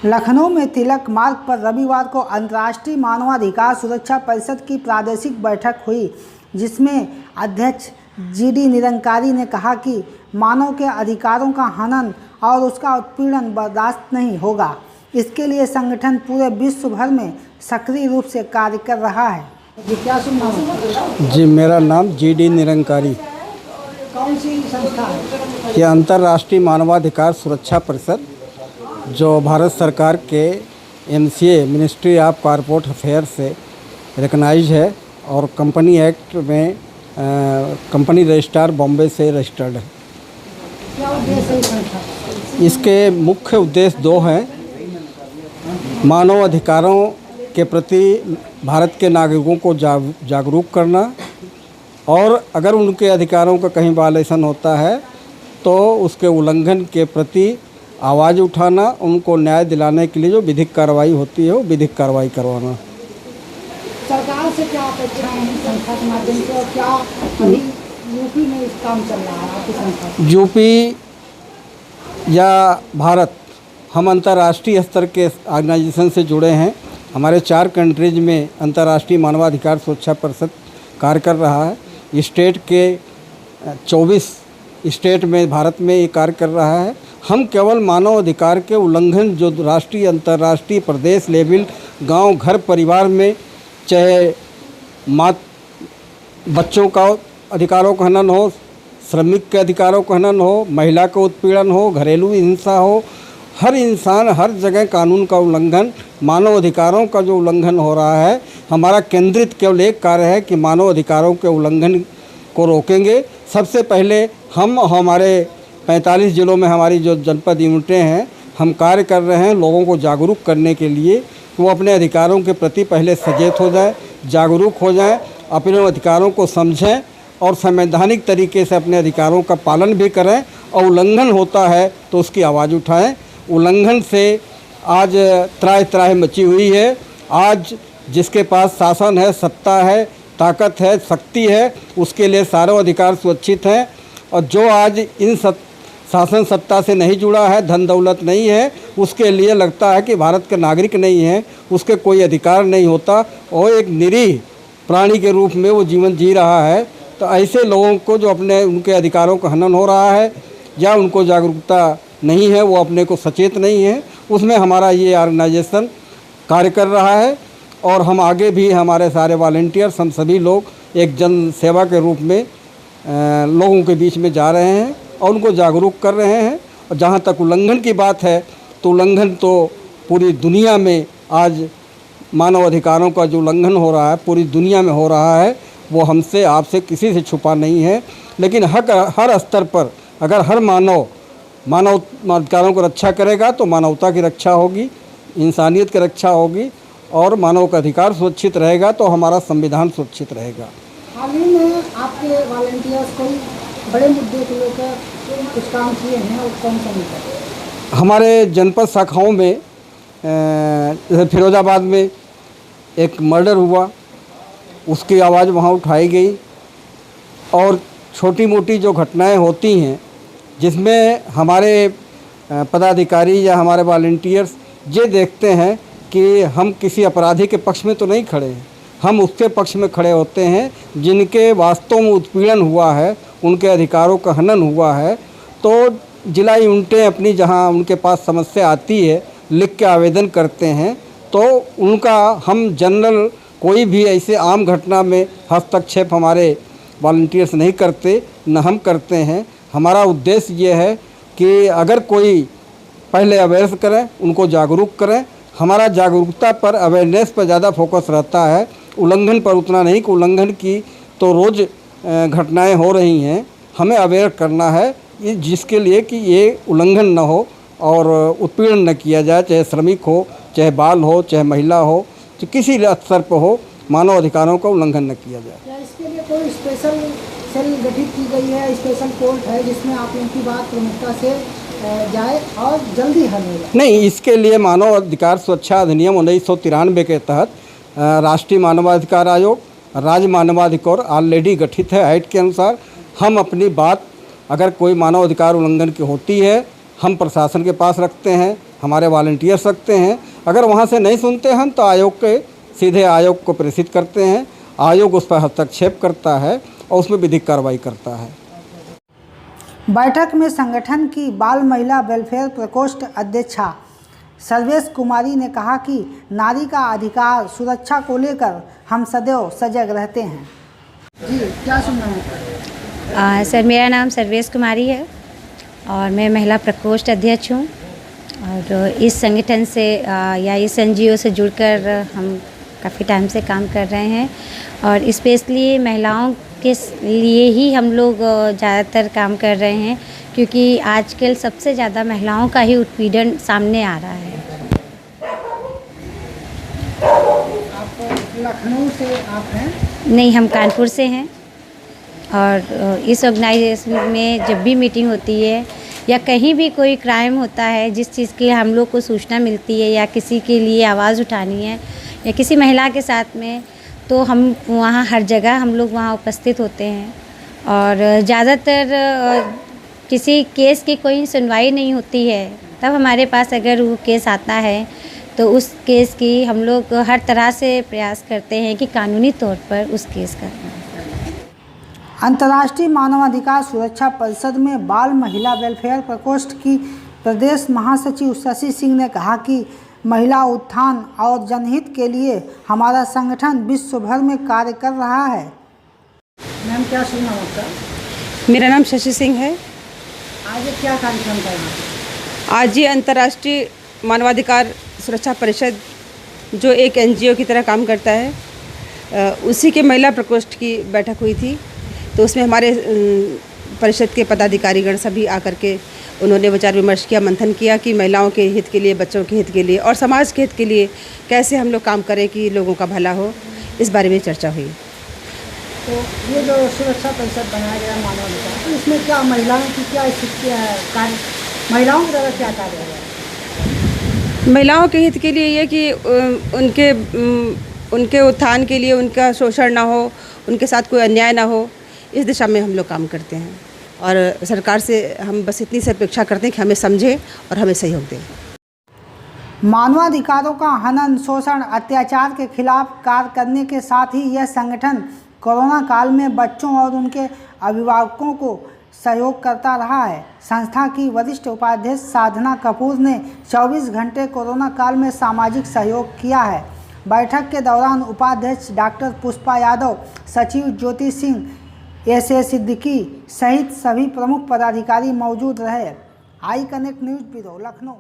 लखनऊ में तिलक मार्ग पर रविवार को अंतर्राष्ट्रीय मानवाधिकार सुरक्षा परिषद की प्रादेशिक बैठक हुई, जिसमें अध्यक्ष जीडी निरंकारी ने कहा कि मानव के अधिकारों का हनन और उसका उत्पीड़न बर्दाश्त नहीं होगा। इसके लिए संगठन पूरे विश्व भर में सक्रिय रूप से कार्य कर रहा है। जी, क्या सुनना है? जी, मेरा नाम जीडी निरंकारी। कौन सी संस्था है? ये अंतर्राष्ट्रीय मानवाधिकार सुरक्षा परिषद जो भारत सरकार के MCA ministry of corporate affairs से रिकग्नाइज है और कंपनी एक्ट में कंपनी रजिस्ट्रार बॉम्बे से रजिस्टर्ड है। क्या उद्देश्य है इस संस्था का? इसके मुख्य उद्देश्य दो हैं। मानव अधिकारों के प्रति भारत के नागरिकों को जागरूक करना और अगर उनके अधिकारों का कहीं वायलेशन होता है तो उसके उल्लंघन के प्रति आवाज़ उठाना, उनको न्याय दिलाने के लिए जो विधिक कार्रवाई होती है वो विधिक कार्रवाई करवाना। सरकार से क्या अपेक्षाएं हैं संस्था के माध्यम से, और क्या अभी यूपी में इस काम चल रहा है आपकी संस्था? यूपी या भारत, हम अंतर्राष्ट्रीय स्तर के ऑर्गेनाइजेशन से जुड़े हैं। हमारे 4 कंट्रीज में अंतर्राष्ट्रीय मानवाधिकार सुरक्षा परिषद कार्य कर रहा है। स्टेट के 24 स्टेट में भारत में ये कार्य कर रहा है। हम केवल मानव अधिकार के उल्लंघन जो राष्ट्रीय, अंतर्राष्ट्रीय, प्रदेश लेवल, गांव, घर, परिवार में, चाहे बच्चों का अधिकारों का हनन हो, श्रमिक के अधिकारों का हनन हो, महिला का उत्पीड़न हो, घरेलू हिंसा हो, हर इंसान हर जगह कानून का उल्लंघन, मानव अधिकारों का जो उल्लंघन हो रहा है, हमारा केंद्रित केवल एक कार्य है कि मानव अधिकारों के उल्लंघन को रोकेंगे। सबसे पहले हम हमारे 45 जिलों में हमारी जो जनपद यूनिटें हैं, हम कार्य कर रहे हैं लोगों को जागरूक करने के लिए कि वो अपने अधिकारों के प्रति पहले सचेत हो जाएं, जागरूक हो जाएं, अपने अधिकारों को समझें और संवैधानिक तरीके से अपने अधिकारों का पालन भी करें और उल्लंघन होता है तो उसकी आवाज़ उठाएं। उल्लंघन से आज त्राहि मची हुई है। आज जिसके पास शासन है, सत्ता है, ताकत है, शक्ति है, उसके लिए सारे अधिकार सुरक्षित हैं, और जो आज इन शासन सत्ता से नहीं जुड़ा है, धन दौलत नहीं है, उसके लिए लगता है कि भारत का नागरिक नहीं है, उसके कोई अधिकार नहीं होता और एक निरीह प्राणी के रूप में वो जीवन जी रहा है। तो ऐसे लोगों को जो अपने उनके अधिकारों का हनन हो रहा है या उनको जागरूकता नहीं है, वो अपने को सचेत नहीं है, उसमें हमारा ये ऑर्गेनाइजेशन कार्य कर रहा है। और हम आगे भी हमारे सारे वॉलंटियर्स, हम सभी लोग एक जन सेवा के रूप में लोगों के बीच में जा रहे हैं और उनको जागरूक कर रहे हैं। और जहाँ तक उल्लंघन की बात है तो उल्लंघन तो पूरी दुनिया में आज मानव अधिकारों का जो उल्लंघन हो रहा है पूरी दुनिया में हो रहा है, वो हमसे, आपसे, किसी से छुपा नहीं है। लेकिन हर स्तर पर अगर हर मानव अधिकारों को रक्षा करेगा तो मानवता की रक्षा होगी, इंसानियत की रक्षा होगी और मानव का अधिकार सुरक्षित रहेगा तो हमारा संविधान सुरक्षित रहेगा। हाल ही में आपके वॉलंटियर्स कोई बड़े मुद्दे को लेकर कुछ काम किए हैं और कौन सा मुद्दा? हमारे जनपद शाखाओं में जैसे फिरोजाबाद में एक मर्डर हुआ, उसकी आवाज़ वहाँ उठाई गई। और छोटी मोटी जो घटनाएं होती हैं जिसमें हमारे पदाधिकारी या हमारे वॉलंटियर्स ये देखते हैं कि हम किसी अपराधी के पक्ष में तो नहीं खड़े हैं, हम उसके पक्ष में खड़े होते हैं जिनके वास्तव में उत्पीड़न हुआ है, उनके अधिकारों का हनन हुआ है। तो जिला यूनिटें अपनी जहां उनके पास समस्या आती है लिख के आवेदन करते हैं, तो उनका हम जनरल कोई भी ऐसे आम घटना में हस्तक्षेप हमारे वॉलंटियर्स नहीं करते, न हम करते हैं। हमारा उद्देश्य ये है कि अगर कोई पहले अवेयर्स करें, उनको जागरूक करें। हमारा जागरूकता पर, अवेयरनेस पर ज़्यादा फोकस रहता है, उल्लंघन पर उतना नहीं कि उल्लंघन की तो रोज़ घटनाएं हो रही हैं। हमें अवेयर करना है जिसके लिए कि ये उल्लंघन न हो और उत्पीड़न न किया जाए, चाहे श्रमिक हो, चाहे बाल हो, चाहे महिला हो, तो किसी स्तर पर हो, मानव अधिकारों का उल्लंघन न किया जाए। क्या इसके लिए कोई स्पेशल सेल गठित की गई है, स्पेशल कोर्ट है जिसमें आप इनकी बात प्रमुखता से जाए और जल्दी हल हो जाए? नहीं, इसके लिए मानव अधिकार सुरक्षा अधिनियम 1993 के तहत राष्ट्रीय मानवाधिकार आयोग, राज्य मानवाधिकार ऑलरेडी गठित है। एक्ट के अनुसार हम अपनी बात, अगर कोई मानव अधिकार उल्लंघन की होती है, हम प्रशासन के पास रखते हैं, हमारे वॉलंटियर सकते हैं। अगर वहाँ से नहीं सुनते हम तो सीधे आयोग को प्रेषित करते हैं। आयोग उस पर हस्तक्षेप करता है और उसमें विधिक कार्रवाई करता है। बैठक में संगठन की बाल महिला वेलफेयर प्रकोष्ठ अध्यक्षा सर्वेश कुमारी ने कहा कि नारी का अधिकार सुरक्षा को लेकर हम सदैव सजग रहते हैं। जी, क्या सुनना है? सर, मेरा नाम सर्वेश कुमारी है और मैं महिला प्रकोष्ठ अध्यक्ष हूँ और इस संगठन से या इस एनजीओ से जुड़कर हम काफ़ी टाइम से काम कर रहे हैं और स्पेशली महिलाओं के लिए ही हम लोग ज़्यादातर काम कर रहे हैं, क्योंकि आजकल सबसे ज़्यादा महिलाओं का ही उत्पीड़न सामने आ रहा है। आप लखनऊ से आप हैं? नहीं, हम कानपुर से हैं और इस ऑर्गेनाइजेशन में जब भी मीटिंग होती है या कहीं भी कोई क्राइम होता है, जिस चीज़ की हम लोग को सूचना मिलती है या किसी के लिए आवाज़ उठानी है या किसी महिला के साथ में, तो हम वहाँ हर जगह हम लोग वहाँ उपस्थित होते हैं और ज़्यादातर किसी केस की कोई सुनवाई नहीं होती है, तब हमारे पास अगर वो केस आता है तो उस केस की हम लोग हर तरह से प्रयास करते हैं कि कानूनी तौर पर उस केस का। अंतर्राष्ट्रीय मानवाधिकार सुरक्षा परिषद में बाल महिला वेलफेयर प्रकोष्ठ की प्रदेश महासचिव शशि सिंह ने कहा कि महिला उत्थान और जनहित के लिए हमारा संगठन विश्व भर में कार्य कर रहा है। मैम, क्या सुनना होता? मेरा नाम शशि सिंह है। आज क्या कार्यक्रम था यहाँ पे? आज ये अंतर्राष्ट्रीय मानवाधिकार सुरक्षा परिषद जो एक एनजीओ की तरह काम करता है, उसी के महिला प्रकोष्ठ की बैठक हुई थी। तो उसमें हमारे परिषद के पदाधिकारीगण सभी आकर के उन्होंने विचार विमर्श किया, मंथन किया कि महिलाओं के हित के लिए, बच्चों के हित के लिए और समाज के हित के लिए कैसे हम लोग काम करें कि लोगों का भला हो, इस बारे में चर्चा हुई। तो ये जो सुरक्षा परिषद बनाया गया मानवाधिकार, तो इसमें क्या महिलाओं की क्या स्थिति है, कार्य महिलाओं की तरह क्या कार्य है? महिलाओं के हित के लिए ये कि उनके उत्थान के लिए उनका शोषण ना हो, उनके साथ कोई अन्याय ना हो, इस दिशा में हम लोग काम करते हैं और सरकार से हम बस इतनी सी अपेक्षा करते हैं कि हमें समझे और हमें सहयोग दें। मानवाधिकारों का हनन, शोषण, अत्याचार के खिलाफ कार्य करने के साथ ही यह संगठन कोरोना काल में बच्चों और उनके अभिभावकों को सहयोग करता रहा है। संस्था की वरिष्ठ उपाध्यक्ष साधना कपूर ने 24 घंटे कोरोना काल में सामाजिक सहयोग किया है। बैठक के दौरान उपाध्यक्ष डॉक्टर पुष्पा यादव, सचिव ज्योति सिंह, एस.ए. सिद्दीकी सहित सभी प्रमुख पदाधिकारी मौजूद रहे। I connect news bureau, Lucknow.